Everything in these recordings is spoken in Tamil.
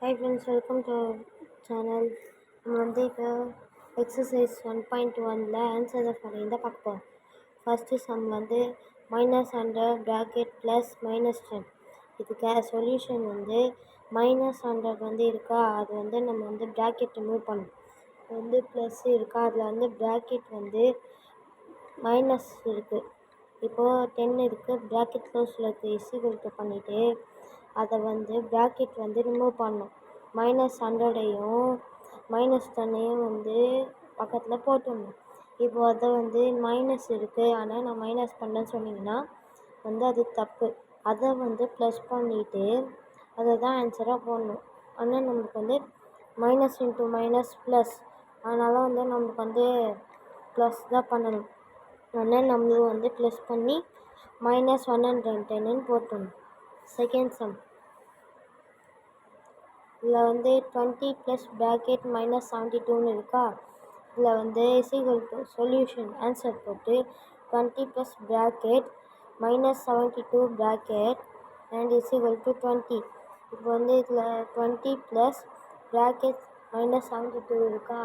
Hi friends, welcome to our channel. நம்ம வந்து இப்போ எக்ஸசைஸ் 1.1ல் ஆன்சர் பண்ணி தான் பார்க்க போகிறோம். ஃபஸ்ட்டு சம் வந்து -100 ப்ராக்கெட் ப்ளஸ் -10. இதுக்கு சொல்யூஷன் வந்து -100 வந்து இருக்கா, அது வந்து நம்ம வந்து ப்ராக்கெட் ரிமூவ் பண்ணணும். வந்து ப்ளஸ் இருக்கா, அதில் வந்து ப்ராக்கெட் வந்து மைனஸ் இருக்குது. இப்போது 10 இருக்குது, ப்ராக்கெட் க்ளோஸில் இருக்குது, இஸ்இகுவல் டு பண்ணிவிட்டு அதை வந்து ப்ராக்கெட் வந்து ரிமூவ் பண்ணணும். -100ஐயும் -10ஐயும் வந்து பக்கத்தில் போட்டுடணும். இப்போது அதை வந்து மைனஸ் இருக்குது, ஆனால் நான் மைனஸ் பண்ணேன்னு சொன்னிங்கன்னா வந்து அது தப்பு. அதை வந்து ப்ளஸ் பண்ணிவிட்டு அதை தான் ஆன்சராக போடணும். ஆனால் நம்மளுக்கு வந்து மைனஸ் இன்ட்டு மைனஸ் ப்ளஸ், அதனால் வந்து நம்மளுக்கு வந்து ப்ளஸ் தான் பண்ணணும். ஆனால் நம்மளும் வந்து ப்ளஸ் பண்ணி -110ன்னு போட்டுடணும். செகண்ட் சம், இதில் வந்து 20 ப்ளஸ் ப்ராக்கெட் -72ன்னு இருக்கா. இதில் வந்து இஸ்இகுவல் டு சொல்யூஷன் ஆன்சர் போட்டு 20 plus bracket -72 bracket and is equal to 20. இப்போ வந்து இதில் 20 ப்ளஸ் ப்ராக்கெட் -72 இருக்கா.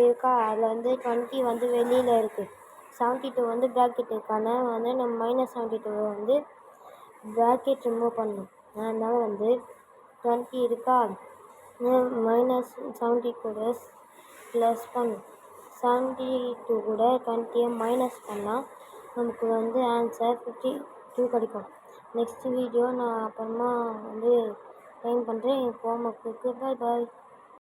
இருக்கா, அதில் வந்து 20 வந்து வெளியில் இருக்குது, 72 வந்து ப்ராக்கெட் இருக்கான வந்து நம்ம -72 வந்து ப்ராக்கெட் ரிமூவ் பண்ணணும். அதனால் வந்து 20 இருக்கா, -70 கூட ப்ளஸ் பண்ணும். 72 கூட 20 மைனஸ் பண்ணால் நமக்கு வந்து ஆன்சர் 52 கிடைக்கும். நெக்ஸ்ட் வீடியோ நான் அப்புறமா வந்து டைம் பண்ணுறேன். எனக்கு ஹோம் ஒர்க் இருக்குது. பாய்.